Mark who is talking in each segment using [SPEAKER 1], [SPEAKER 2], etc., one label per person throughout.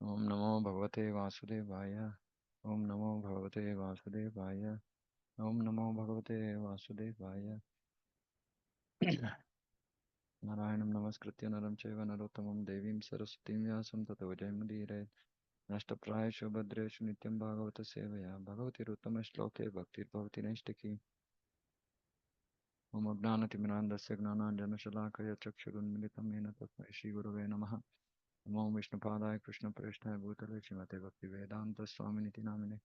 [SPEAKER 1] Om Namo Bhagavate Vasudevaya. Om Namo Bhagavate Vasudevaya. Om Namo Bhagavate Vasudevaya. Narayanam Namaskritya Naram Chaiva Narottamam Devim Saraswatim Vyasam Tato Jayamudire. Nashtaprayashu Bhadreshu Nityam Bhagavata Sevaya. Bhagavati Ruttama Shloke Bhaktir Bhavati Naishtaki. Om Agnanatimirandasya Gnananjana Shalakaya Chakshurunmilitam Yena Tasmai Shri Gurave Namaha. Namo Vishnupadaya Krishna Preshna Bhutale Srimate Bhakti Vedanta Swaminiti Namine.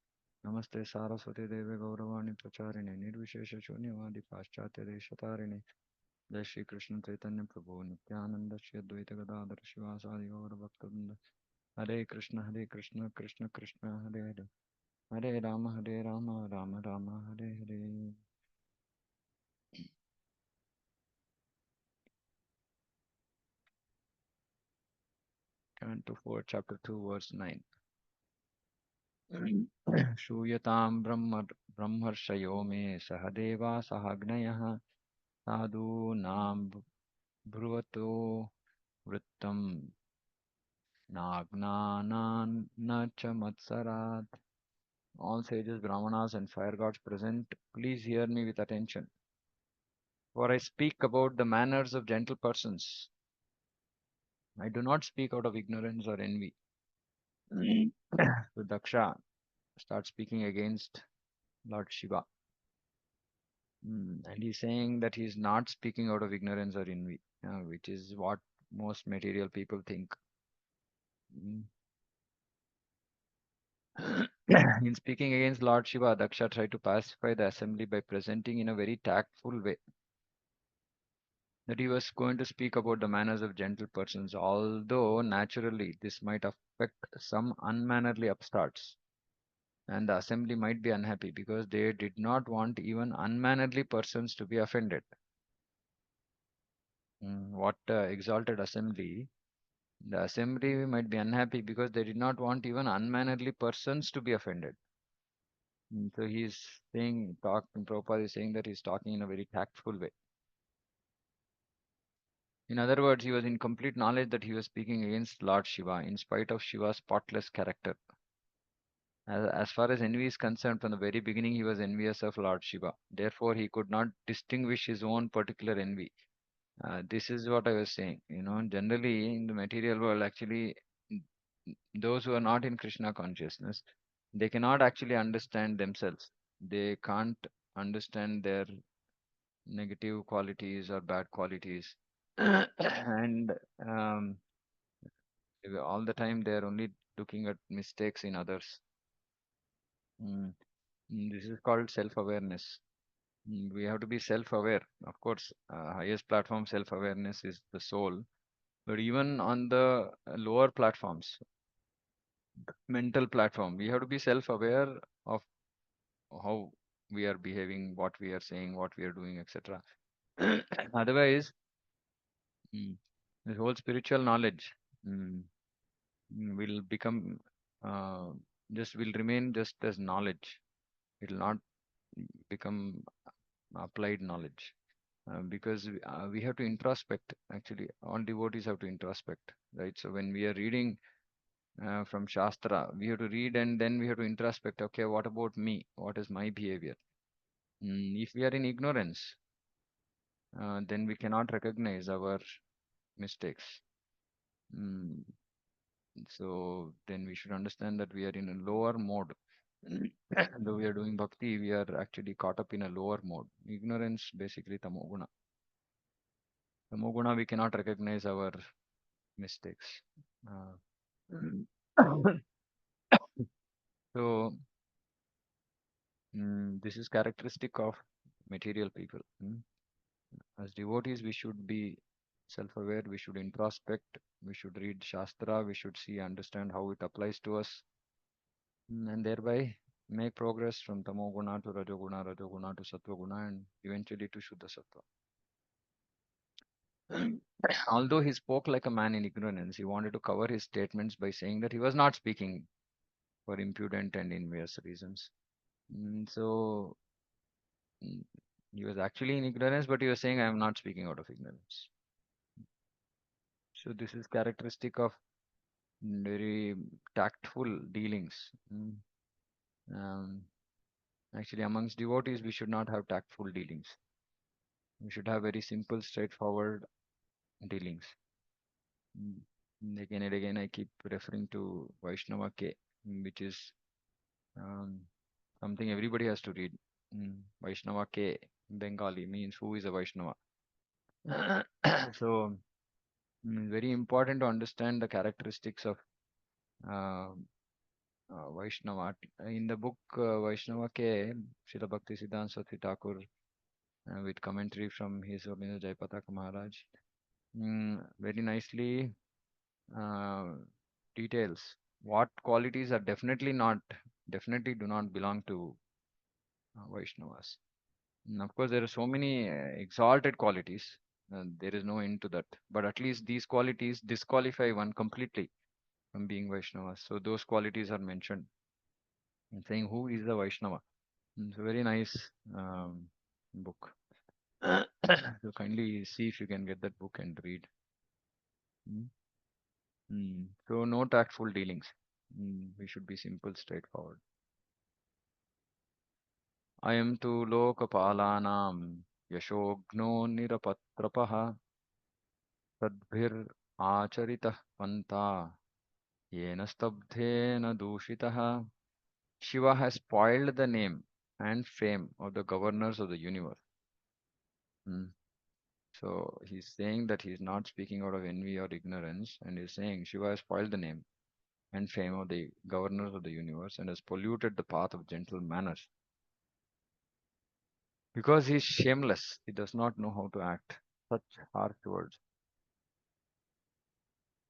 [SPEAKER 1] Namaste Saraswati Deve Gauravani Pracharine Nirvishesha Shunyavadi Paschatya Deshatarine. Jai Shri Krishna Chaitanya Prabhu Nityananda Shri Advaita Gadadhar Shivasadi Gaura Bhaktavinda. Hare Krishna Krishna Krishna Hare Hare. Hare Rama Rama Rama Hare Hare. Canto 4, Chapter 2, Verse 9. Shruyatam Brahmarshyo me Sahadeva Sahagnayah Sadhu Nam Bhruvato Vrittam Nagnanan Nacha Matsarat. All sages, Brahmanas, and fire gods present, please hear me with attention. For I speak about the manners of gentle persons. I do not speak out of ignorance or envy. So Daksha starts speaking against Lord Shiva. And he's saying that he's not speaking out of ignorance or envy, which is what most material people think. Mm. In speaking against Lord Shiva, Daksha tried to pacify the assembly by presenting in a very tactful way that he was going to speak about the manners of gentle persons, although naturally this might affect some unmannerly upstarts, and the assembly might be unhappy because they did not want even unmannerly persons to be offended. What exalted assembly? The assembly might be unhappy because they did not want even unmannerly persons to be offended. So he's saying, Prabhupada is saying that he's talking in a very tactful way. In other words, he was in complete knowledge that he was speaking against Lord Shiva, in spite of Shiva's spotless character. As far as envy is concerned, from the very beginning, he was envious of Lord Shiva. Therefore, he could not distinguish his own particular envy. This is what I was saying. Generally in the material world, actually, those who are not in Krishna consciousness, they cannot actually understand themselves. They can't understand their negative qualities or bad qualities. And um, all the time they are only looking at mistakes in others. Mm. This is called self-awareness. We have to be self-aware. Of course, highest platform self-awareness is the soul. But even on the lower platforms, mental platform, we have to be self-aware of how we are behaving, what we are saying, what we are doing, etc. Otherwise, mm, this whole spiritual knowledge mm, will become uh, will remain just as knowledge. It will not become applied knowledge. Because we have to introspect. Actually, all devotees have to introspect, right? So when we are reading from Shastra, we have to read and then we have to introspect. Okay, what about me? What is my behavior? If we are in ignorance, then we cannot recognize our mistakes. Mm, so then we should understand that we are in a lower mode. Though we are doing bhakti, we are actually caught up in a lower mode. Ignorance, basically, tamoguna. Tamoguna, we cannot recognize our mistakes. So, this is characteristic of material people. As devotees, we should be self-aware, we should introspect, we should read Shastra, we should see, understand how it applies to us, and thereby make progress from Tamoguna to Rajoguna to Sattva-guna, and eventually to Shuddha Sattva. Although he spoke like a man in ignorance, he wanted to cover his statements by saying that he was not speaking for impudent and envious reasons. So mm, he was actually in ignorance, but he was saying, I am not speaking out of ignorance. So this is characteristic of very tactful dealings. Um, Actually, amongst devotees, we should not have tactful dealings. We should have very simple, straightforward dealings. Mm. Again and again, I keep referring to Vaishnava K, which is um, something everybody has to read. Vaishnava K, Bengali, means who is a Vaishnava. So, very important to understand the characteristics of uh, Vaishnava. In the book Vaishnava K, Srila Bhakti Siddhanta Saraswati Thakur, with commentary from His Holiness Jayapataka Maharaj, very nicely uh, details what qualities are definitely do not belong to Vaishnavas. And of course, there are so many exalted qualities. There is no end to that. But at least these qualities disqualify one completely from being Vaishnavas. So those qualities are mentioned in saying who is the Vaishnava. It's a very nice book. So kindly see if you can get that book and read. Mm. So no tactful dealings. We should be simple, straightforward. अयं तु लोकपालानां यशोघ्नो निरपत्रपः तद्भिर्आचरितः पन्था येन स्तब्धेन दूषितः. Shiva has spoiled the name and fame of the governors of the universe. Hmm. So he's saying that he's not speaking out of envy or ignorance, and he's saying Shiva has spoiled the name and fame of the governors of the universe and has polluted the path of gentle manners. Because he is shameless, he does not know how to act. Such harsh words.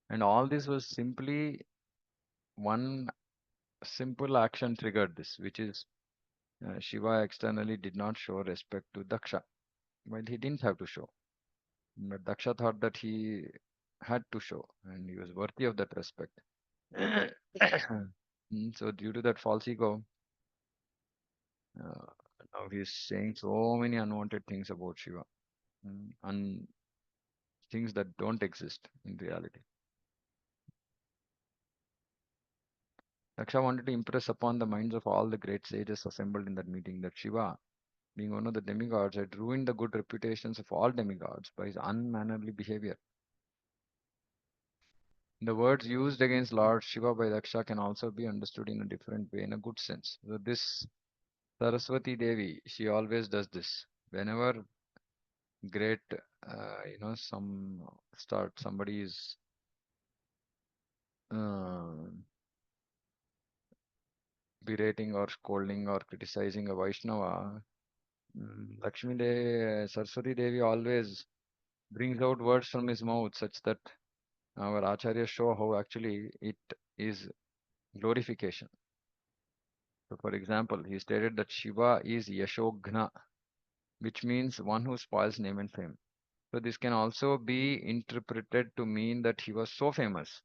[SPEAKER 1] And all this was simply one simple action triggered this, which is Shiva externally did not show respect to Daksha. Well, he didn't have to show. But Daksha thought that he had to show and he was worthy of that respect. So, due to that false ego, uh, now he's saying so many unwanted things about Shiva, and things that don't exist in reality. Daksha wanted to impress upon the minds of all the great sages assembled in that meeting that Shiva, being one of the demigods, had ruined the good reputations of all demigods by his unmannerly behavior. The words used against Lord Shiva by Daksha can also be understood in a different way, in a good sense. So this Saraswati Devi, she always does this. Whenever great, somebody is uh, berating or scolding or criticizing a Vaishnava, Saraswati Devi always brings out words from his mouth such that our acharyas show how actually it is glorification. So, for example, he stated that Shiva is Yashoghna, which means one who spoils name and fame. So, this can also be interpreted to mean that he was so famous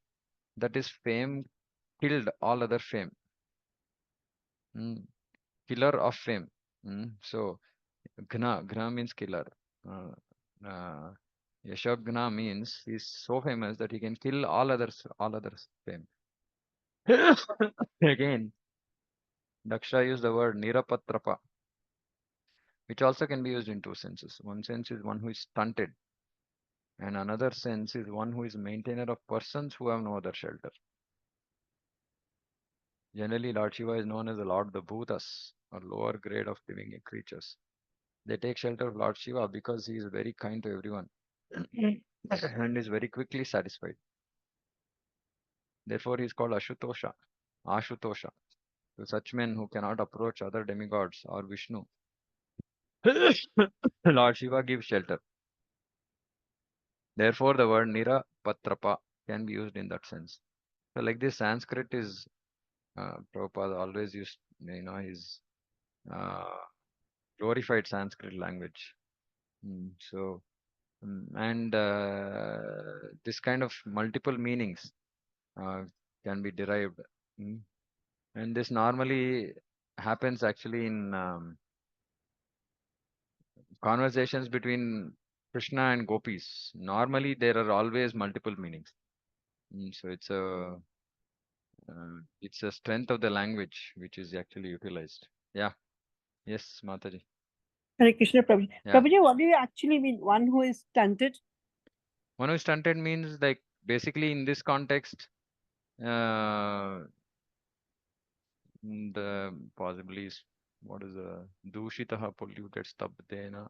[SPEAKER 1] that his fame killed all other fame. Mm, Killer of fame. So, Ghna means killer. Uh, uh, Yashogna means he's so famous that he can kill all others fame. Again, Daksha used the word Nirapatrapa, which also can be used in two senses. One sense is one who is stunted, and another sense is one who is maintainer of persons who have no other shelter. Generally, Lord Shiva is known as the Lord of the Bhutas, or lower grade of living creatures. They take shelter of Lord Shiva because he is very kind to everyone and is very quickly satisfied. Therefore, he is called Ashutosha, to such men who cannot approach other demigods or Vishnu. Lord Shiva gives shelter. Therefore, the word Nirapatrapa can be used in that sense. So, like this, Sanskrit is Prabhupada always used, his uh, glorified Sanskrit language. So, and this kind of multiple meanings uh, can be derived. Mm. And this normally happens actually in conversations between Krishna and gopis. Normally, there are always multiple meanings. So it's a It's a strength of the language which is actually utilized. Yeah. Yes, Mataji.
[SPEAKER 2] Hare Krishna, Prabhuji.
[SPEAKER 1] Yeah.
[SPEAKER 2] Prabhuji, what do you actually mean? One who is stunted?
[SPEAKER 1] One who is stunted means like basically in this context, uh, the possibly what is the dushitaha polluted stabdena.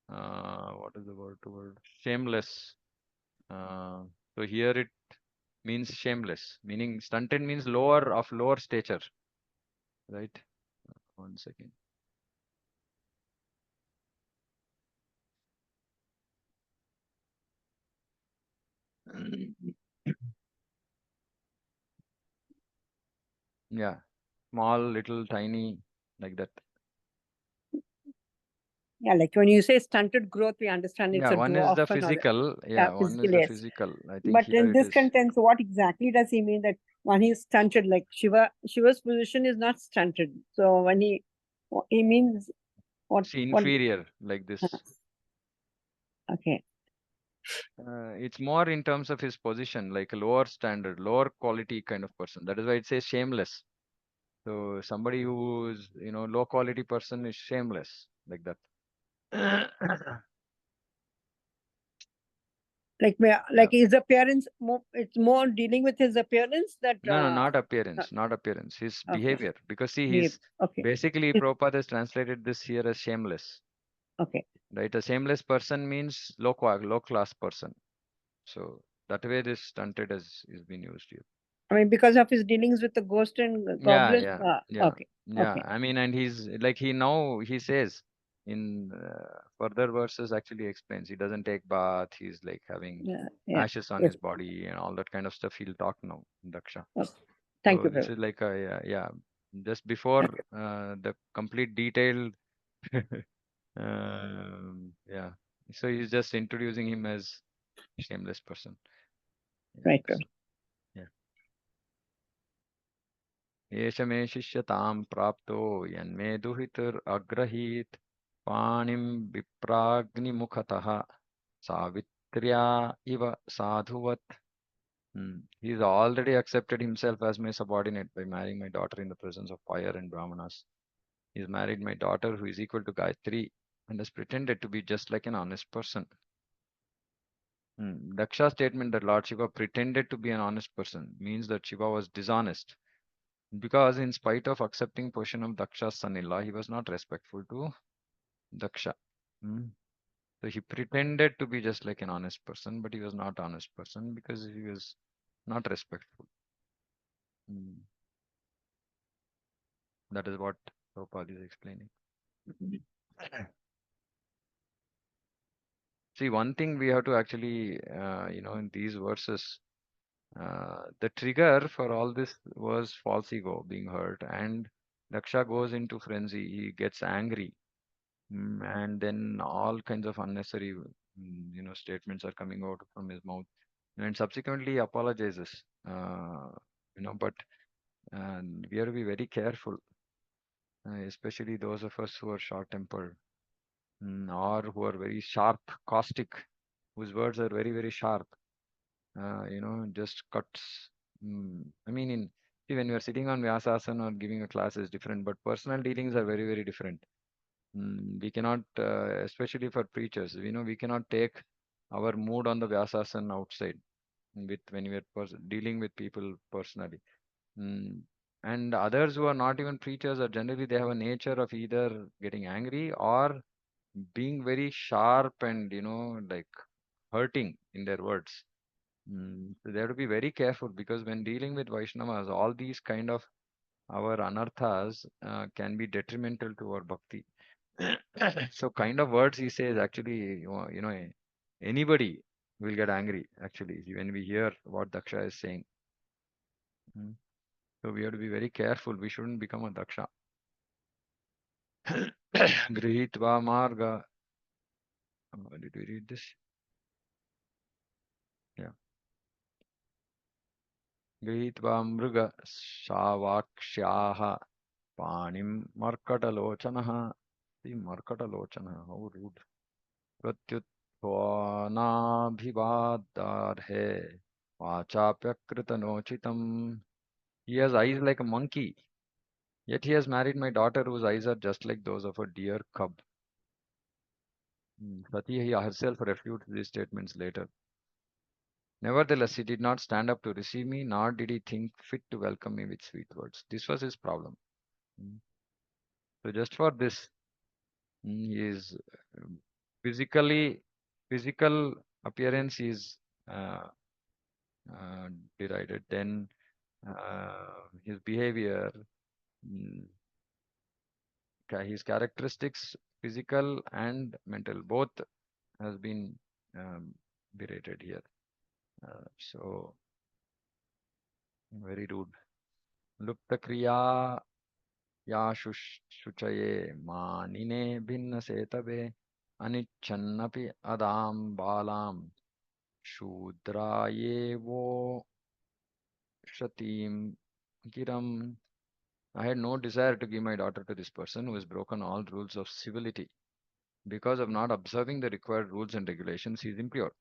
[SPEAKER 1] What is the word? Shameless. Uh, so here it means shameless, meaning stunted means lower stature, right? One second. Yeah, small, little, tiny, like that.
[SPEAKER 2] Yeah, like when you say stunted growth, we understand it's
[SPEAKER 1] Yeah,
[SPEAKER 2] a
[SPEAKER 1] one is
[SPEAKER 2] dwarf
[SPEAKER 1] the
[SPEAKER 2] and all that.
[SPEAKER 1] physical.
[SPEAKER 2] Yeah,
[SPEAKER 1] Yeah, one is
[SPEAKER 2] physical,
[SPEAKER 1] the
[SPEAKER 2] yes.
[SPEAKER 1] physical. I think
[SPEAKER 2] But
[SPEAKER 1] here
[SPEAKER 2] in
[SPEAKER 1] it
[SPEAKER 2] this
[SPEAKER 1] is.
[SPEAKER 2] sentence, what exactly does he mean that when he's stunted? Like Shiva's position is not stunted. So when he means what?
[SPEAKER 1] See,
[SPEAKER 2] What?
[SPEAKER 1] inferior, like this.
[SPEAKER 2] Okay,
[SPEAKER 1] It's more in terms of his position, like a lower standard, lower quality kind of person. That is why it says shameless. So somebody who is, low quality person is shameless, like that.
[SPEAKER 2] like
[SPEAKER 1] Yeah.
[SPEAKER 2] his appearance. It's more dealing with his appearance that.
[SPEAKER 1] No, no, not
[SPEAKER 2] Uh,
[SPEAKER 1] appearance, not appearance. His
[SPEAKER 2] okay,
[SPEAKER 1] behavior. Because see,
[SPEAKER 2] behave.
[SPEAKER 1] he's
[SPEAKER 2] Okay,
[SPEAKER 1] basically
[SPEAKER 2] It's-
[SPEAKER 1] Prabhupada has translated this here as shameless.
[SPEAKER 2] okay.
[SPEAKER 1] Right? A shameless person means low class person. So that way this stunted is being used here.
[SPEAKER 2] I mean, because of his dealings with the ghost and
[SPEAKER 1] Yeah,
[SPEAKER 2] goblin.
[SPEAKER 1] yeah, yeah,
[SPEAKER 2] Okay,
[SPEAKER 1] yeah.
[SPEAKER 2] okay.
[SPEAKER 1] I mean, and he's like he says in further verses actually explains he doesn't take bath. He's like having
[SPEAKER 2] Yeah, yeah.
[SPEAKER 1] ashes on
[SPEAKER 2] Yes.
[SPEAKER 1] his body and all that kind of stuff. He'll talk now, Daksha.
[SPEAKER 2] Okay. Thank
[SPEAKER 1] So
[SPEAKER 2] you,
[SPEAKER 1] this
[SPEAKER 2] Prabhu.
[SPEAKER 1] is like a yeah. Just before
[SPEAKER 2] Okay.
[SPEAKER 1] the complete detailed, yeah. So he's just introducing him as shameless person. Yeah.
[SPEAKER 2] Right,
[SPEAKER 1] So
[SPEAKER 2] Prabhu.
[SPEAKER 1] yeah. एष मे शिष्यतां प्राप्तो यन्मे दुहितुरग्रहीत् पाणिं विप्राग्निमुखतः सावित्र्या इव साधुवत्. He's already accepted himself as my subordinate by marrying my daughter in the presence of fire and brahmanas. He's married my daughter who is equal to Gayatri and has pretended to be just like an honest person. Daksha's statement that Lord Shiva pretended to be an honest person means that Shiva was dishonest. Because in spite of accepting portion of Daksha's son-in-law, he was not respectful to Daksha. Hmm. So he pretended to be just like an honest person, but he was not honest person because he was not respectful. Hmm. That is what Prabhupada is explaining. See, one thing we have to actually, in these verses, the trigger for all this was false ego being hurt, and Daksha goes into frenzy. He gets angry. And then all kinds of unnecessary, statements are coming out from his mouth, and subsequently apologizes. But we have to be very careful, especially those of us who are short-tempered, or who are very sharp, caustic, whose words are very, very sharp. Just cuts. I mean, see, when you are sitting on Vyasasana or giving a class is different, but personal dealings are very, very different. We cannot, especially for preachers, we cannot take our mood on the Vyasasana outside with when we are dealing with people personally. Mm, and others who are not even preachers are generally they have a nature of either getting angry or being very sharp and like hurting in their words. So they have to be very careful because when dealing with Vaishnavas, all these kind of our anarthas can be detrimental to our bhakti. So kind of words he says actually, anybody will get angry actually when we hear what Daksha is saying. Mm. So we have to be very careful. We shouldn't become a Daksha. Grihitva marga. Did we read this? Yeah. Grihitva mruga shavakshaha panim markatalochanaha. See, markatalochanaha. How rude. प्रत्युत्थानाभिवादार्हे वाचाप्यकृतनोचितम्. He has eyes like a monkey, yet he has married my daughter whose eyes are just like those of a deer cub. Sati herself refutes these statements later. Nevertheless, he did not stand up to receive me, nor did he think fit to welcome me with sweet words. This was his problem. Mm. So just for this, he is physically, physical appearance is uh, uh, derided. Then his behavior, mm, his characteristics, physical and mental, both has been um, berated here. So very rude. Lupta kriya ya शुचये मानिने भिन्न सेतवे अनिच्छन्नपि अदाम बालाम शूद्राये वो shatim giram. I had no desire to give my daughter to this person who has broken all rules of civility. Because of not observing the required rules and regulations, he is impure.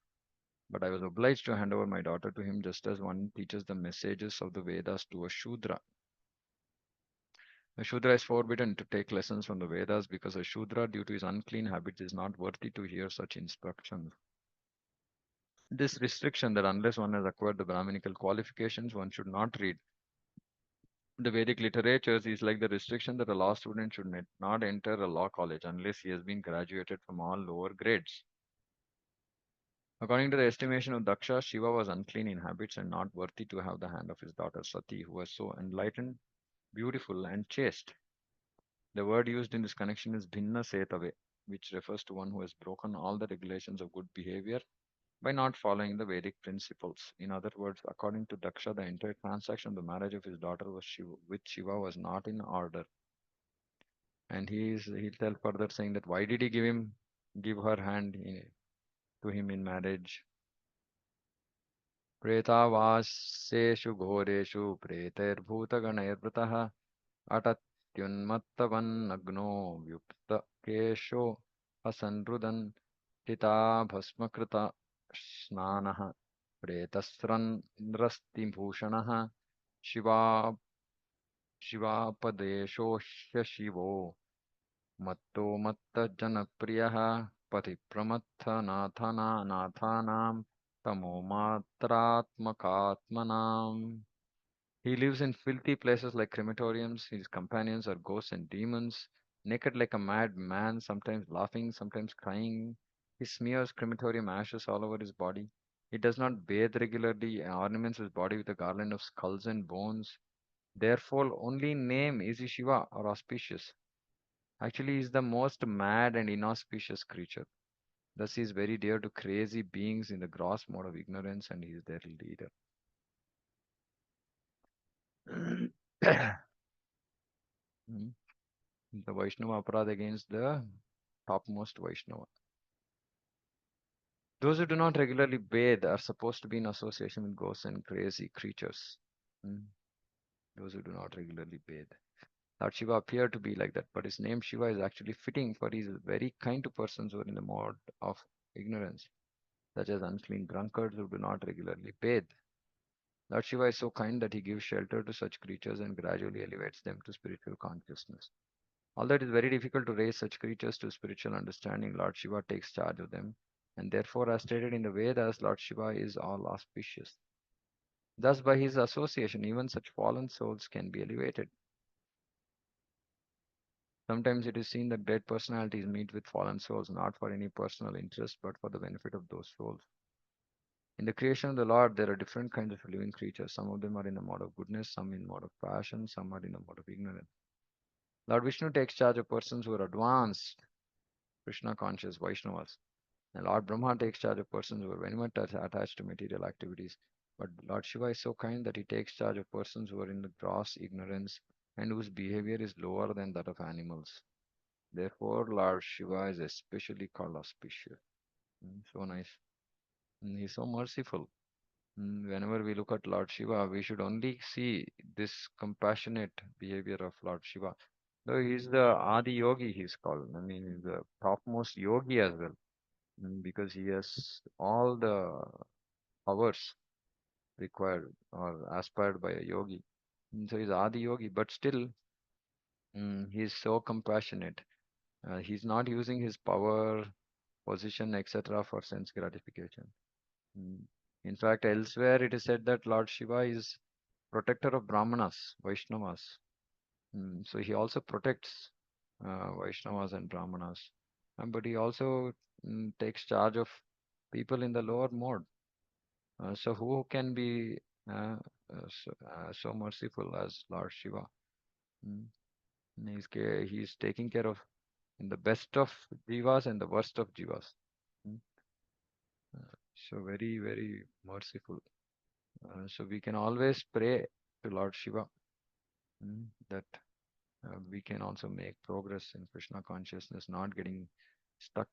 [SPEAKER 1] But I was obliged to hand over my daughter to him just as one teaches the messages of the Vedas to a Shudra. A Shudra is forbidden to take lessons from the Vedas because a Shudra, due to his unclean habits, is not worthy to hear such instructions. This restriction that unless one has acquired the Brahminical qualifications, one should not read the Vedic literatures is like the restriction that a law student should not enter a law college unless he has been graduated from all lower grades. According to the estimation of Daksha, Shiva was unclean in habits and not worthy to have the hand of his daughter Sati, who was so enlightened, beautiful, and chaste. The word used in this connection is bhinna setave, which refers to one who has broken all the regulations of good behavior by not following the Vedic principles. In other words, according to Daksha, the entire transaction of the marriage of his daughter with Shiva was not in order. And he'll tell further saying that why did he give her hand to him in marriage? प्रेतावासेषु घोरेषु प्रेतैर्भूतगणैर्वृतः अटत्युन्मत्तवन्नग्नो व्युक्तकेशो हसनरुदन् हिता भस्मकृत स्नानः प्रेतस्रन्स्तिभूषणः शिवा शिवापदेशोह्य शिवो मत्तो मत्तजनप्रियः पथिप्रमत्थनाथानां तमोमात्रात्मकात्मनाम्. He lives in filthy places like crematoriums. His companions are ghosts and demons, naked like a mad man, sometimes laughing, sometimes crying. He smears crematorium ashes all over his body. He does not bathe regularly and ornaments his body with a garland of skulls and bones. Therefore, only in name is he Shiva or auspicious. Actually, he is the most mad and inauspicious creature. Thus, he is very dear to crazy beings in the gross mode of ignorance, and he is their leader. Hmm. The Vaishnava Aparad against the topmost Vaishnava. Those who do not regularly bathe are supposed to be in association with ghosts and crazy creatures. Hmm. Those who do not regularly bathe. Lord Shiva appeared to be like that, but his name Shiva is actually fitting, for he is very kind to persons who are in the mode of ignorance, such as unclean drunkards who do not regularly bathe. Lord Shiva is so kind that he gives shelter to such creatures and gradually elevates them to spiritual consciousness. Although it is very difficult to raise such creatures to spiritual understanding, Lord Shiva takes charge of them, and therefore, as stated in the Vedas, Lord Shiva is all auspicious. Thus, by his association, even such fallen souls can be elevated. Sometimes it is seen that great personalities meet with fallen souls not for any personal interest but for the benefit of those souls. In the creation of the Lord, there are different kinds of living creatures. Some of them are in the mode of goodness, some in mode of passion, some are in the mode of ignorance. Lord Vishnu takes charge of persons who are advanced, Krishna conscious, Vaishnavas. And Lord Brahma takes charge of persons who are very much attached to material activities. But Lord Shiva is so kind that he takes charge of persons who are in the gross ignorance and whose behavior is lower than that of animals. Therefore, Lord Shiva is especially called auspicious. So nice. He's so merciful. Whenever we look at Lord Shiva, we should only see this compassionate behavior of Lord Shiva. Though he's the Adi Yogi, he's called. I mean, he's the topmost yogi as well, because he has all the powers required or aspired by a yogi. So he's Adi Yogi, but still he's so compassionate. He's not using his power, position, etc. for sense gratification. Mm. In fact, elsewhere it is said that Lord Shiva is protector of Brahmanas, Vaishnavas. So he also protects Vaishnavas and Brahmanas. But he also takes charge of people in the lower mode. So who can be so merciful as Lord Shiva? Mm. He's taking care of the best of jivas and the worst of jivas. Mm. So very, very merciful. So we can always pray to Lord Shiva that we can also make progress in Krishna consciousness, not getting stuck.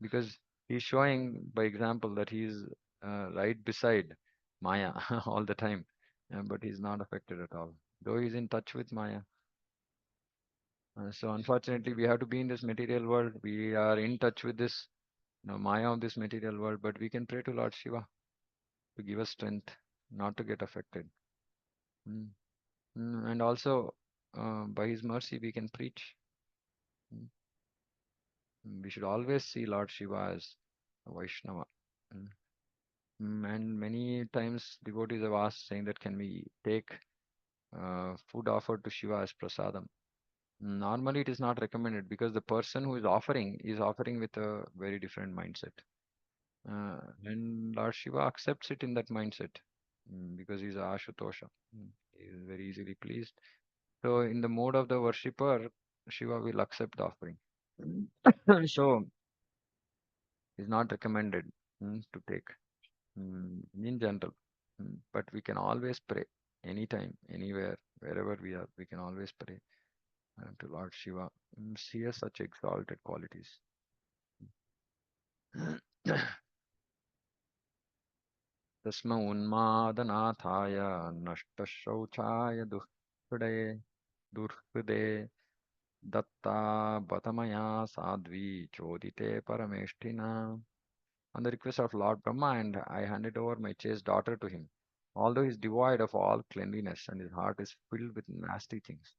[SPEAKER 1] Because he's showing by example that he's right beside Maya all the time, but he's not affected at all. Though he's in touch with Maya. So unfortunately, we have to be in this material world. We are in touch with this, Maya of this material world, but we can pray to Lord Shiva to give us strength, not to get affected. Mm. And also, by His mercy, we can preach. Mm. We should always see Lord Shiva as a Vaishnava. Mm. And many times devotees have asked, saying that can we take food offered to Shiva as prasadam? Normally, it is not recommended because the person who is offering with a very different mindset. And Lord Shiva accepts it in that mindset because he's Ashutosha. He is very easily pleased. So, in the mode of the worshipper, Shiva will accept the offering. So, it's not recommended to take in general. But we can always pray anytime, anywhere, wherever we are. We can always pray to Lord Shiva. He has such exalted qualities. तस्म उन्मादनाथाय नष्टशौचाय दुःहृदे Dutta बतमया Sadhvi चोदिते परमेष्ठिना. On the request of Lord Brahma, and I handed over my chaste daughter to him. Although he is devoid of all cleanliness and his heart is filled with nasty things,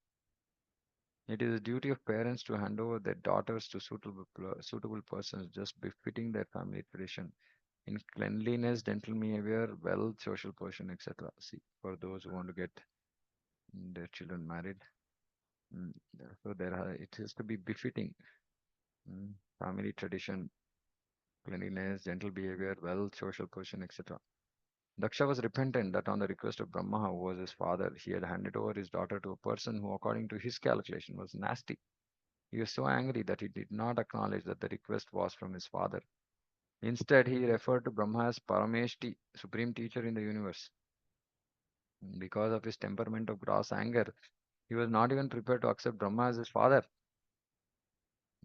[SPEAKER 1] it is the duty of parents to hand over their daughters to suitable persons, just befitting their family tradition in cleanliness, dental behavior, wealth, social position, etc. See, for those who want to get their children married, mm, so it has to be befitting mm, family tradition, cleanliness, gentle behavior, wealth, social position, etc. Daksha was repentant that on the request of Brahma, who was his father, he had handed over his daughter to a person who, according to his calculation, was nasty. He was so angry that he did not acknowledge that the request was from his father. Instead, he referred to Brahma as Parameshti, supreme teacher in the universe. Because of his temperament of gross anger, he was not even prepared to accept Brahma as his father.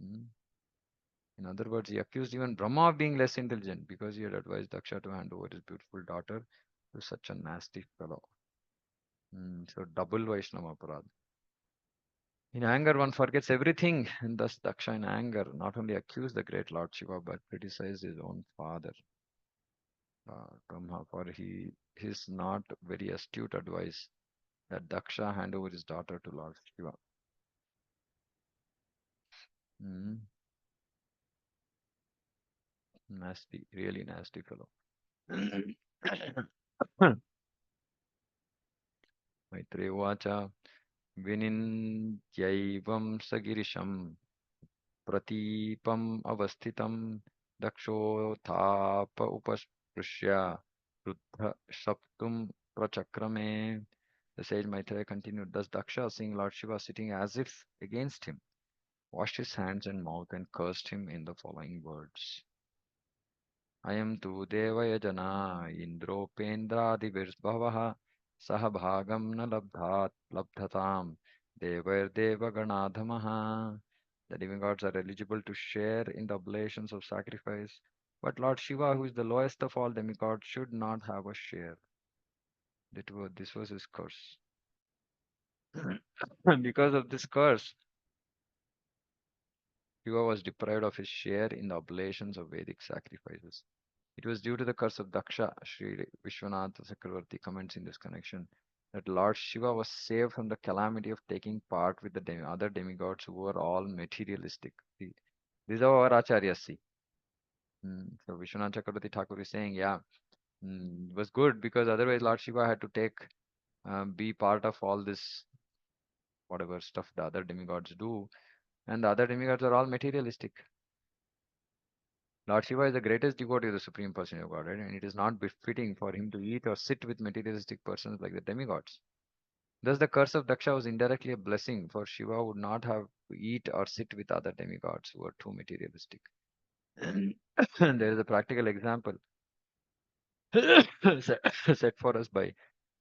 [SPEAKER 1] Mm. In other words, he accused even Brahma of being less intelligent because he had advised Daksha to hand over his beautiful daughter to such a nasty fellow. So double Vaishnava Aparad. In anger, one forgets everything, and thus Daksha, in anger, not only accused the great Lord Shiva but criticized his own father, Brahma, for his not very astute advice that Daksha hand over his daughter to Lord Shiva. Mm, Nasty, really nasty fellow. Maitreya Uvacha Vinindyaivam Sagirisham Prateepam Avasthitam Dakshotapa Upasprushya Ruddha Saptum Prachakrame. The sage Maitreya continued, thus Daksha, seeing Lord Shiva sitting as if against him, washed his hands and mouth and cursed him in the following words. अयं तु देवयजना इन्द्रोपेन्द्रादिभिर्भवः सह भागं न लब्धताम् देवैर्देवगणाधमः. The demigods are eligible to share in the oblations of sacrifice, but Lord Shiva, who is the lowest of all demigods, should not have a share. This was his curse. Because of this curse, Shiva was deprived of his share in the oblations of Vedic sacrifices. It was due to the curse of Daksha, Sri Vishwanath Chakravarti comments in this connection. that Lord Shiva was saved from the calamity of taking part with the other demigods who were all materialistic. These are our acharyas, see. So Vishwanath Chakravarti Thakur is saying, yeah, it was good because otherwise Lord Shiva had to be part of all this, whatever stuff the other demigods do, and the other demigods are all materialistic. Lord Shiva is the greatest devotee of the Supreme Person of Godhead, and it is not befitting for him to eat or sit with materialistic persons like the demigods. Thus, the curse of Daksha was indirectly a blessing, for Shiva would not have to eat or sit with other demigods who were too materialistic. And there is a practical example set set for us by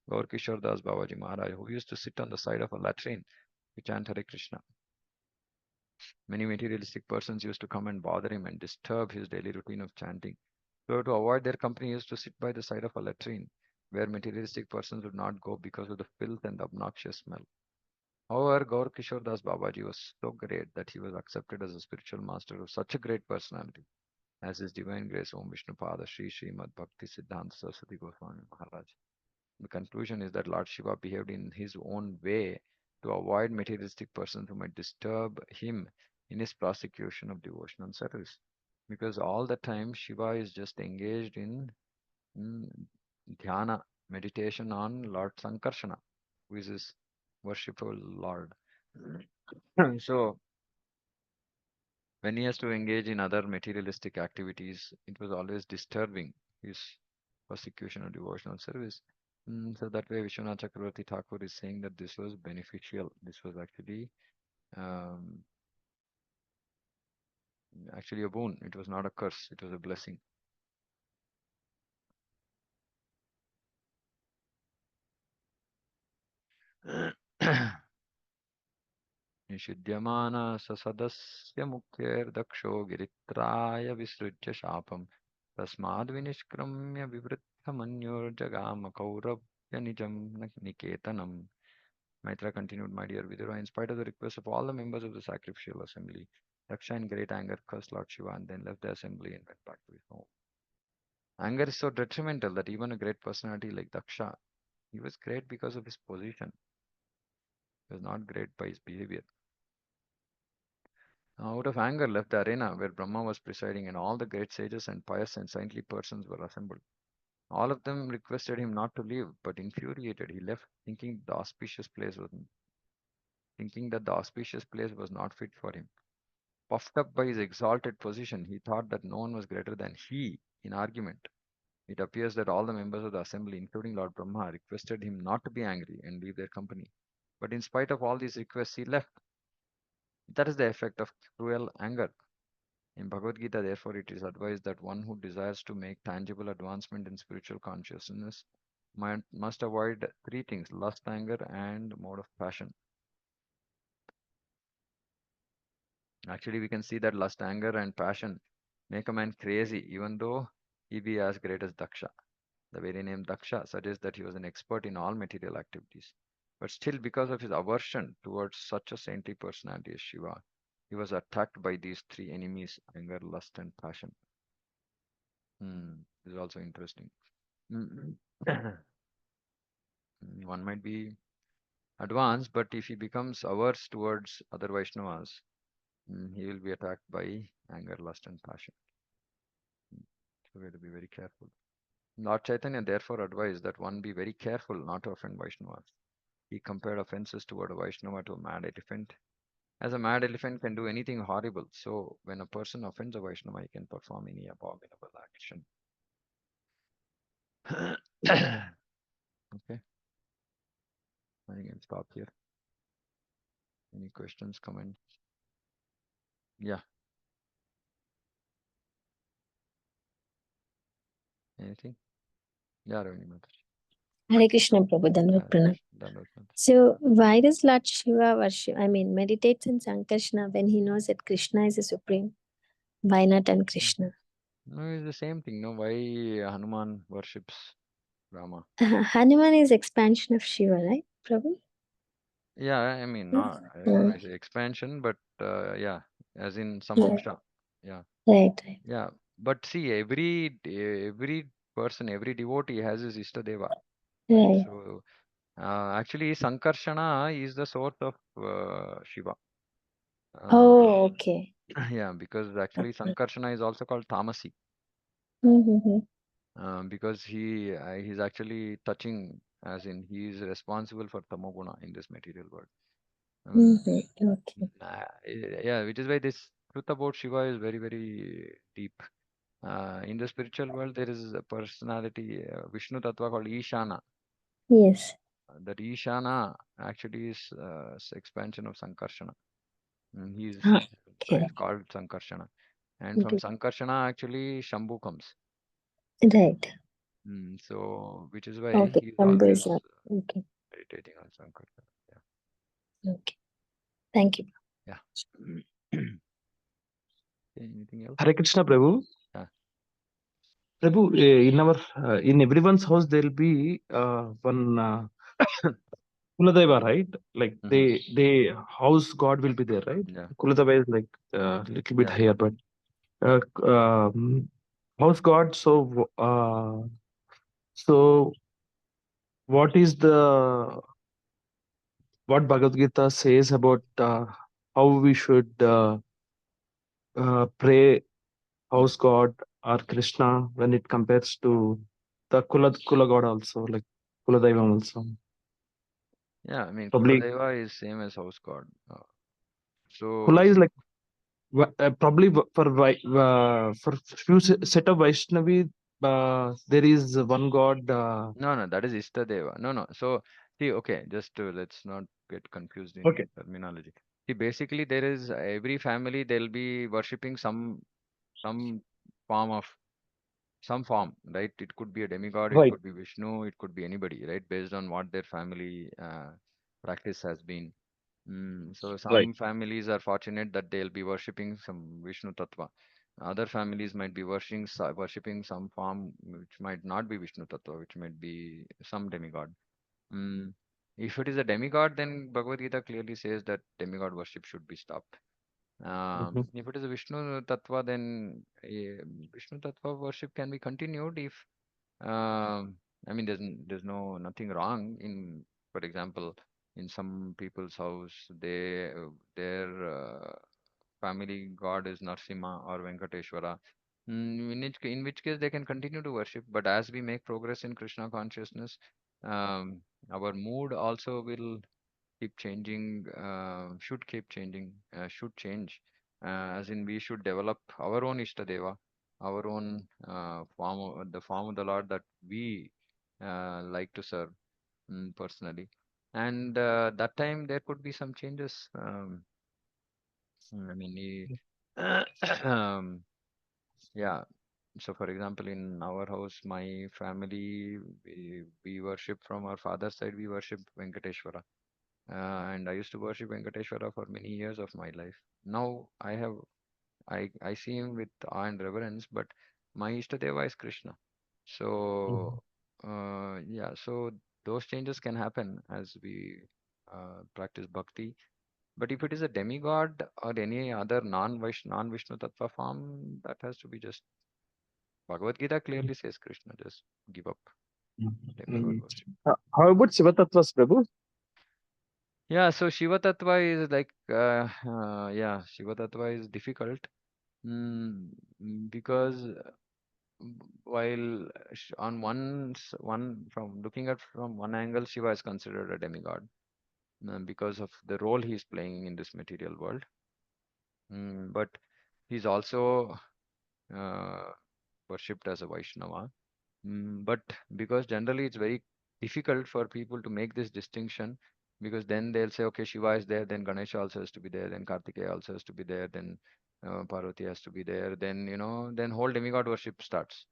[SPEAKER 1] Gaur Kishore Das Babaji Maharaj, who used to sit on the side of a latrine to chant Hare Krishna. Many materialistic persons used to come and bother him and disturb his daily routine of chanting. So, to avoid their company, he used to sit by the side of a latrine where materialistic persons would not go because of the filth and obnoxious smell. However, Gaur Kishore Das Babaji was so great that he was accepted as a spiritual master of such a great personality as His Divine Grace Om Vishnu Pada Sri Srimad Bhakti Siddhanta Saraswati Goswami Maharaj. The conclusion is that Lord Shiva behaved in his own way to avoid materialistic persons who might disturb him in his prosecution of devotional service. Because all the time Shiva is just engaged in mm, dhyana, meditation on Lord Sankarshana, who is his worshipful Lord. So, when he has to engage in other materialistic activities, it was always disturbing his persecution or devotional service. So that way, Vishwanath Chakravarti Thakur is saying that this was beneficial. This was um, actually a boon. It was not a curse. It was a blessing. निषिध्यमान ससदस्य मुक्तेर्दक्षो गिरित्राय विसृज्य शापम् तस्माद् विनिष्क्रम्य विवृद्धमन्योर्जगाम कौरव्यनिजं निकेतनम्. Maitra continued, my dear Vidura, in spite of the request of all the members of the sacrificial assembly, Daksha in great anger cursed Lord Shiva and then left the assembly and went back to his home. Anger is so detrimental that even a great personality like Daksha, he was great because of his position, he was not great by his behavior. Out of anger left the arena where Brahma was presiding and all the great sages and pious and saintly persons were assembled. All of them requested him not to leave, but infuriated, he left, thinking that the auspicious place was not fit for him. Puffed up by his exalted position, he thought that no one was greater than he in argument. It appears that all the members of the assembly, including Lord Brahma, requested him not to be angry and leave their company. But in spite of all these requests, he left. That is the effect of cruel anger. In Bhagavad Gita, therefore, it is advised that one who desires to make tangible advancement in spiritual consciousness must avoid three things: lust, anger, and mode of passion. Actually, we can see that lust, anger, and passion make a man crazy, even though he be as great as Daksha. The very name Daksha suggests that he was an expert in all material activities. But still, because of his aversion towards such a saintly personality as Shiva, he was attacked by these three enemies: anger, lust, and passion. This is also interesting. Mm. One might be advanced, but if he becomes averse towards other Vaishnavas, he will be attacked by anger, lust, and passion. So we have to be very careful. Lord Chaitanya therefore advised that one be very careful not to offend Vaishnavas. He compared offenses toward a Vaishnava to a mad elephant. As a mad elephant can do anything horrible, so when a person offends a Vaishnava, he can perform any abominable action. Okay, I think I'll stop here. Any questions, comments? Yeah, anything? Yeah, Ravini Mataji.
[SPEAKER 3] Hare Krishna Prabhu, Dandavat
[SPEAKER 1] Hare
[SPEAKER 3] Pranam.
[SPEAKER 1] Krishna, Dandavat Mataji.
[SPEAKER 3] So, why does Lord Shiva worship, meditates on Sankarshana when he knows that Krishna is the supreme? Why not on Krishna?
[SPEAKER 1] No, it's the same thing. No, why Hanuman worships Rama?
[SPEAKER 3] Hanuman is expansion of Shiva, right, Prabhu?
[SPEAKER 1] Yeah, I mean,
[SPEAKER 3] Hmm.
[SPEAKER 1] not when I say expansion, but yeah, as in some
[SPEAKER 3] Yeah.
[SPEAKER 1] amsha. Yeah,
[SPEAKER 3] Right, right.
[SPEAKER 1] yeah. But see, every person, every devotee has his Ishtadeva, right?
[SPEAKER 3] Right.
[SPEAKER 1] So Actually, Sankarshana is the source of Shiva.
[SPEAKER 3] Oh, okay.
[SPEAKER 1] Yeah, because actually Sankarshana is also called Tamasi,
[SPEAKER 3] Mm-hmm.
[SPEAKER 1] because he's actually touching, as in he is responsible for Tamoguna in this material world.
[SPEAKER 3] Mm-hmm. Okay.
[SPEAKER 1] Yeah, which is why this truth about Shiva is very, very deep. In the spiritual world, there is a personality, Vishnu Tattva called Ishana.
[SPEAKER 3] Yes.
[SPEAKER 1] That Ishana actually is expansion of Sankarshana.
[SPEAKER 3] Ah,
[SPEAKER 1] He's
[SPEAKER 3] okay.
[SPEAKER 1] called Sankarshana. And from
[SPEAKER 3] Good.
[SPEAKER 1] Sankarshana, actually, Shambhu comes.
[SPEAKER 3] Right.
[SPEAKER 1] So, which is why
[SPEAKER 3] Okay.
[SPEAKER 1] he's always
[SPEAKER 3] Conversion. Okay.
[SPEAKER 1] meditating on Sankarshana.
[SPEAKER 3] Okay. Thank you.
[SPEAKER 1] Yeah. Anything else?
[SPEAKER 4] Hare Krishna, Prabhu.
[SPEAKER 1] Yeah.
[SPEAKER 4] Prabhu, in our in everyone's house there will be one Kuladeva, right? Like they house God will be there, right?
[SPEAKER 1] Yeah.
[SPEAKER 4] Kuladeva is like little bit
[SPEAKER 1] Yeah.
[SPEAKER 4] higher, but house God. So what is what Bhagavad Gita says about how we should pray house God or Krishna when it compares to the Kula God also, like Kuladaivam also.
[SPEAKER 1] Yeah. I mean,
[SPEAKER 4] Probably
[SPEAKER 1] Kuladeva is same as house god. So,
[SPEAKER 4] Kula is like probably for few set of Vaishnavi, there is one God.
[SPEAKER 1] no, that is Ishtadeva. No. So, see, okay, just to, let's not get confused in
[SPEAKER 4] Okay.
[SPEAKER 1] terminology. See, basically, there is every family, they'll be worshipping some form of some form, right? It could be a demigod, it
[SPEAKER 4] Right.
[SPEAKER 1] could be Vishnu, it could be anybody, right? Based on what their family practice has been. So
[SPEAKER 4] Right.
[SPEAKER 1] some families are fortunate that they'll be worshipping some Vishnu Tattva. Other families might be worshipping some form which might not be Vishnu Tattva, which might be some demigod. Mm, if it is a demigod, then Bhagavad Gita clearly says that demigod worship should be stopped.
[SPEAKER 4] Mhm.
[SPEAKER 1] If it is a Vishnu Tattva, then Vishnu Tattva worship can be continued if, I mean, there's nothing wrong in, for example, in some people's house, their family god is Narsimha or Venkateshwara. In which case they can continue to worship. But as we make progress in Krishna consciousness, um, our mood also will keep changing, should change, as in we should develop our own Ishtadeva, our own the form of the Lord that we like to serve personally. And that time there could be some changes. I mean, yeah. So, for example, in our house, my family, we worship from our father's side, we worship Venkateshwara. And I used to worship Venkateshwara for many years of my life. Now I see him with awe and reverence, but my Ishtadeva is Krishna. So
[SPEAKER 4] Mhm.
[SPEAKER 1] yeah, so those changes can happen as we practice bhakti. But if it is a demigod or any other non-Vishnu Tattva form, that has to be just Bhagavad Gita clearly says Krishna, just give up demigod
[SPEAKER 4] Mhm.
[SPEAKER 1] worship.
[SPEAKER 4] How about Shiva Tattvas, Prabhu?
[SPEAKER 1] Yeah, so Shiva Tattva is like, yeah, Shiva Tattva is difficult. Because while on one from looking at from one angle, Shiva is considered a demigod because of the role he's playing in this material world. But he's also uh, worshipped as a Vaishnava. But because generally it's very difficult for people to make this distinction, because then they'll say, okay, Shiva is there, then Ganesha also has to be there, then Kartikeya also has to be there, then Parvati has to be there, then then whole demigod worship starts.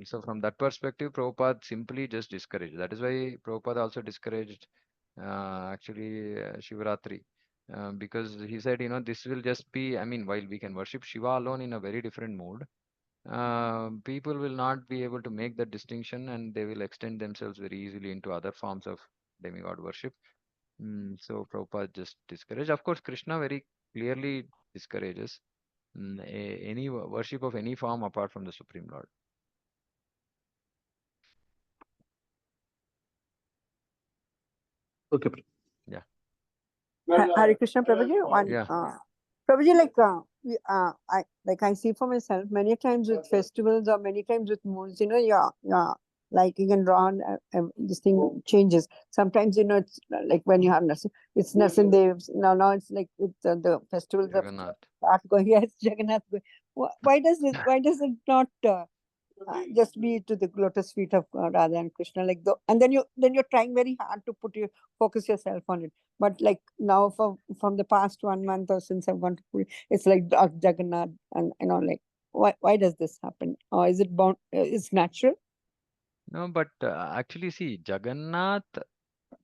[SPEAKER 1] So from that perspective, Prabhupada simply just discouraged. That is why Prabhupada also discouraged actually Shivaratri. Because he said, this will just be, I mean, while we can worship Shiva alone in a very different mode, people will not be able to make that distinction and they will extend themselves very easily into other forms of demigod worship. So Prabhupada just discouraged. Of course, Krishna very clearly discourages any worship of any form apart from the Supreme Lord.
[SPEAKER 4] Okay.
[SPEAKER 2] Hare Krishna, Prabhuji. One,
[SPEAKER 1] Yeah.
[SPEAKER 2] Prabhuji, I see for myself many times with festivals or many times with moons, yeah, like you can draw on this thing changes. Sometimes, it's like when you have Narsim, it's Narsim Devs. Now it's like with the festivals of
[SPEAKER 1] Jagannath.
[SPEAKER 2] art going, yes, Jagannath going. Why does it not just be to the lotus feet of Radha and Krishna, and then you're trying very hard to focus yourself on it. But like now, from the past 1 month or since I've gone to Puri, it's like Jagannath, and like why does this happen? Or is it bound? It's natural.
[SPEAKER 1] No, but actually, see, Jagannath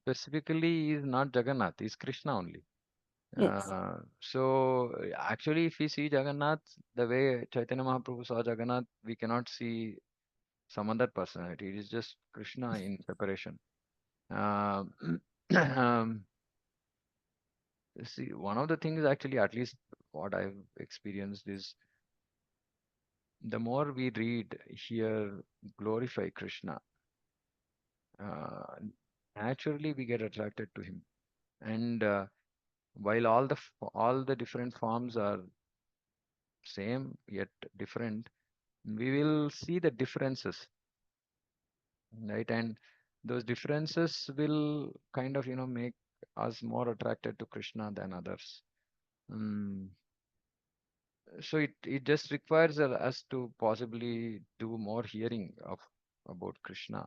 [SPEAKER 1] specifically is not Jagannath, is Krishna only.
[SPEAKER 2] Yes.
[SPEAKER 1] So actually, if we see Jagannath, the way Chaitanya Mahaprabhu saw Jagannath, we cannot see some other personality. It is just Krishna in separation. Um, um, see, one of the things actually, at least what I've experienced is the more we read, hear, glorify Krishna, uh, naturally we get attracted to him. And while all the different forms are same yet different, we will see the differences, right? And those differences will kind of make us more attracted to Krishna than others. Mm, so it just requires us to possibly do more hearing of about Krishna.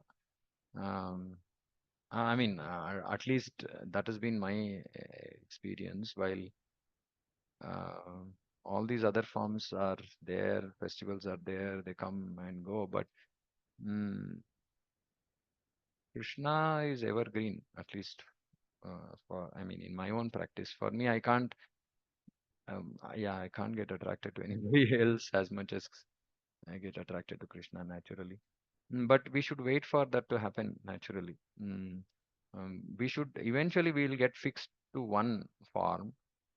[SPEAKER 1] Um, I mean, at least that has been my experience. While uh, all these other forms are there, festivals are there, they come and go, but mm, Krishna is evergreen, at least I mean, in my own practice. For me, I can't, yeah, I can't get attracted to anybody else as much as I get attracted to Krishna naturally. But we should wait for that to happen naturally. We should eventually we'll get fixed to one form,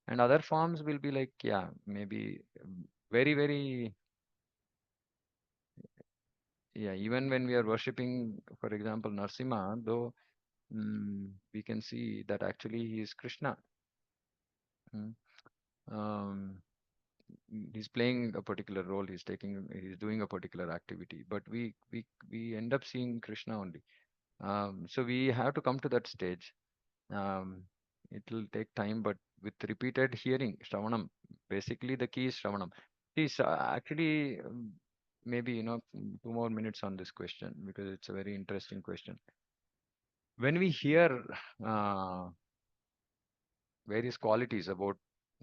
[SPEAKER 1] and other forms will be like, yeah, maybe very, very, yeah. Even when we are worshipping, for example, Narsimha, though we can see that actually he is Krishna. Mm. Um, he's playing a particular role. He's doing a particular activity, but we end up seeing Krishna only. So we have to come to that stage. Um, it will take time, but with repeated hearing, Shravanam, basically the key is Shravanam. Please, actually, maybe, 2 more minutes on this question because it's a very interesting question. When we hear uh, various qualities about,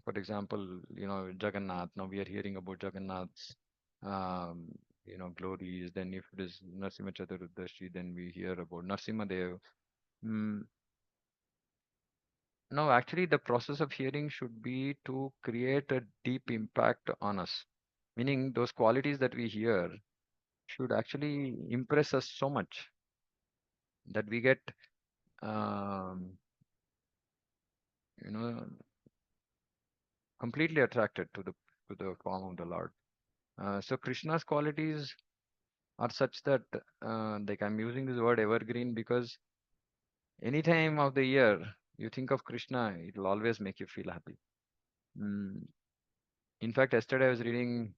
[SPEAKER 1] for example, Jagannath, now we are hearing about Jagannath's, um, glories. Then if it is Narsimha Chaturdashi, then we hear about Narsimha Dev. Mm, No, actually, the process of hearing should be to create a deep impact on us. Meaning, those qualities that we hear should actually impress us so much that we get, um, you know, completely attracted to the form of the Lord. So Krishna's qualities are such that, like I'm using this word evergreen because any time of the year you think of Krishna, it will always make you feel happy. Mm. In fact, yesterday I was reading.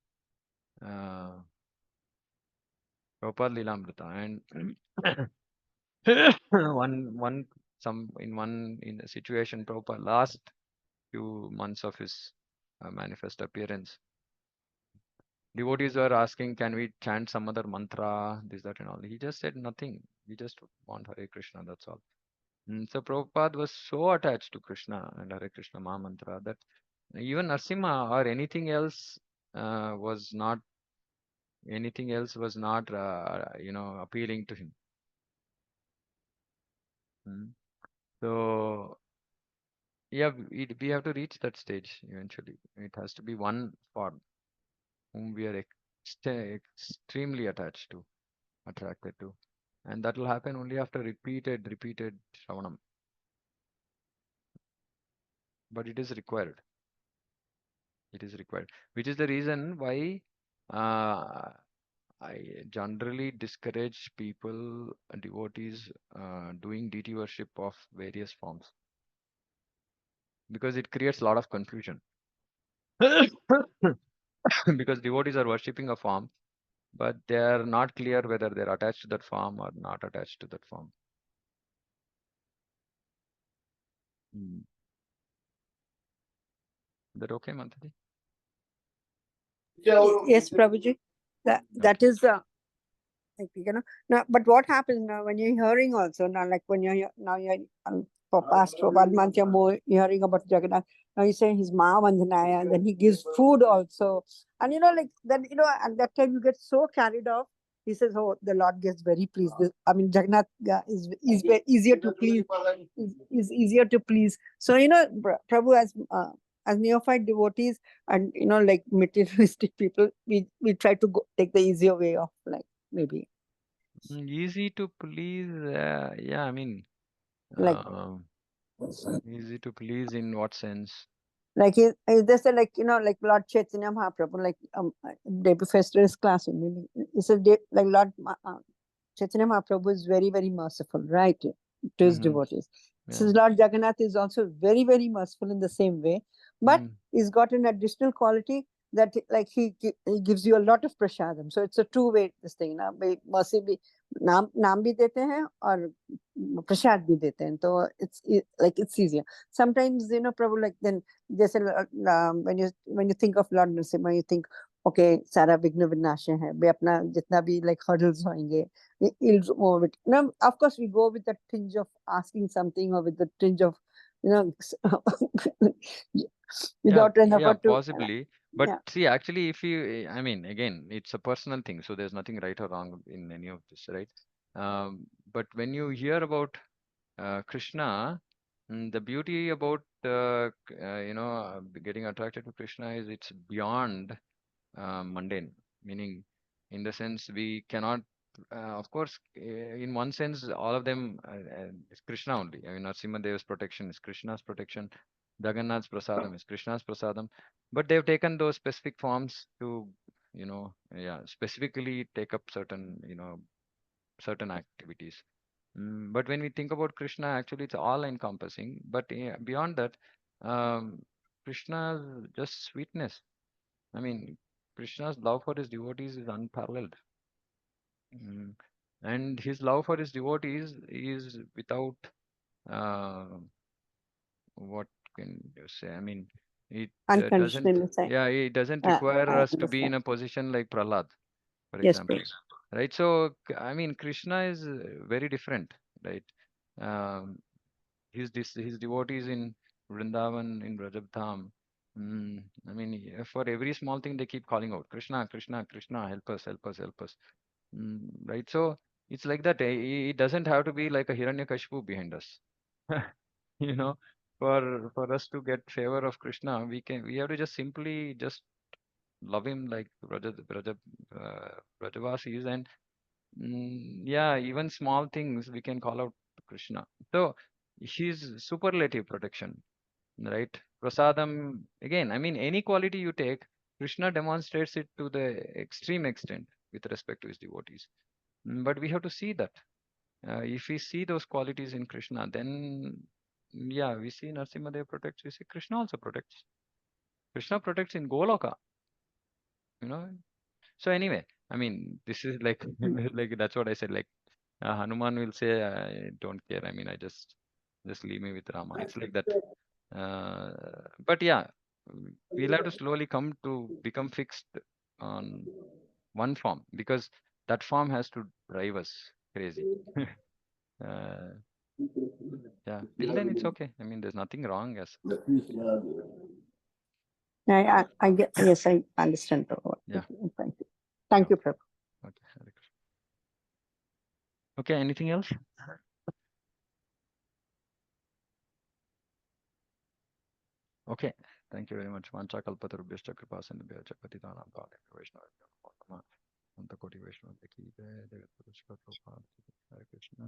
[SPEAKER 1] Prabhupada Lilamrita and one some in a situation Prabhupada last few months of his manifest appearance, devotees were asking, can we chant some other mantra, this, that and all. He just said nothing. We just want Hare Krishna, that's all. So Prabhupada was so attached to Krishna and Hare Krishna Maha Mantra that even Narsimha or was not appealing to him. Mm. So yeah, we have to reach that stage eventually. It has to be one form whom we are extremely attached to, attracted to. And that will happen only after repeated Shravanam. But it is required. It is required. Which is the reason why I generally discourage people, devotees, doing deity worship of various forms because it creates a lot of confusion. Because devotees are worshipping a form, but they are not clear whether they're attached to that form or not attached to that form. Mm. Is that okay, Mataji?
[SPEAKER 2] Yes, Prabhuji. That
[SPEAKER 1] Okay.
[SPEAKER 2] is like, now, but what happens now when you're hearing also now, like when you're for past for 1 month you're more hearing about Jagannath. Now you say his Ma Vandanaya, and then he gives food also, and like then at that time you get so carried off. He says, "Oh, the Lord gets very pleased." I mean, Jagannath is easier to please. Is easier to please. So Prabhu, as neophyte devotees and like materialistic people, we try to take the easier way of, like, maybe
[SPEAKER 1] Easy to please. Yeah, I mean,
[SPEAKER 2] like
[SPEAKER 1] um, easy to please in what sense?
[SPEAKER 2] is this like like Lord Chaitanya Mahaprabhu, like day before yesterday's class only, it's a day like Chaitanya Mahaprabhu is very, very merciful, right, to his
[SPEAKER 1] Mm-hmm.
[SPEAKER 2] devotees.
[SPEAKER 1] Yeah.
[SPEAKER 2] Since Lord Jagannath is also very, very merciful in the same way, but he's got an additional quality that like he gives you a lot of prasadam. So it's a two-way this thing. Na, mercy bhi, naam bhi dete hain aur prasad bhi dete hain. So like it's easier. Sometimes Prabhu, like then जैसे when you think of Lord Nrsimha, you think okay, सारा विघ्न विनाश है, वे अपना जितना भी like hurdles होंगे, he'll move it. Now, of course, we go with the tinge of asking something or with the tinge of
[SPEAKER 1] Yeah,
[SPEAKER 2] without an
[SPEAKER 1] yeah,
[SPEAKER 2] effort to
[SPEAKER 1] possibly. But
[SPEAKER 2] yeah.
[SPEAKER 1] see, actually, if you, I mean, again, it's a personal thing, so there's nothing right or wrong in any of this, right? But when you hear about Krishna, the beauty about getting attracted to Krishna is it's beyond mundane, meaning in the sense we cannot, of course, in one sense, all of them is Krishna only. I mean, Narasimha Dev's protection is Krishna's protection, Jagannath's prasadam is Krishna's prasadam, but they've taken those specific forms to, specifically take up certain, certain activities. But when we think about Krishna, actually, it's all encompassing. But beyond that, um, Krishna's just sweetness. I mean, Krishna's love for his devotees is unparalleled. Mm. And his love for his devotees is without, uh, what can you say? I mean, it doesn't,
[SPEAKER 2] Unconditionally say.
[SPEAKER 1] yeah, it doesn't require
[SPEAKER 2] I
[SPEAKER 1] us to be in
[SPEAKER 2] understand.
[SPEAKER 1] a position like Prahlad, for
[SPEAKER 2] Yes,
[SPEAKER 1] example,
[SPEAKER 2] please.
[SPEAKER 1] right? So, I mean, Krishna is very different, right? Um, his devotees in Vrindavan, in Rajabdham. I mean, for every small thing they keep calling out, Krishna, Krishna, Krishna, help us, help us, help us. Right? So it's like that. It doesn't have to be like a Hiranyakashipu behind us. You know, for us to get favor of Krishna, we have to just simply just love him like Brajavasis, and yeah, even small things we can call out Krishna. So his superlative protection, right? Prasadam, again, I mean, any quality you take, Krishna demonstrates it to the extreme extent with respect to his devotees. But we have to see that. If we see those qualities in Krishna, then yeah, we see Narasimhadev protects, we see Krishna also protects. Krishna protects in Goloka, you know. So anyway, I mean, this is like like that's what I said. Like Hanuman will say, I don't care. I mean, I just leave me with Rama. It's like that. Uh, but yeah, we'll have to slowly come to become fixed on one form because that form has to drive us crazy. Yeah, till then it's okay. I mean, there's nothing wrong as
[SPEAKER 2] I get, yes, I understand, Prabhu.
[SPEAKER 1] yeah.
[SPEAKER 2] Thank you, Prabhu.
[SPEAKER 1] Okay. Hare Krishna. Okay, anything else? Okay, thank you very much. Vancha kalpatarubhyascha kripa sindhubhya patitanam pavanebhyo vaishnavabhyo namo namah. Antakoti Vaishnava ki jai. Jagat Guru Srila Prabhupada ki jai. Hare Krishna.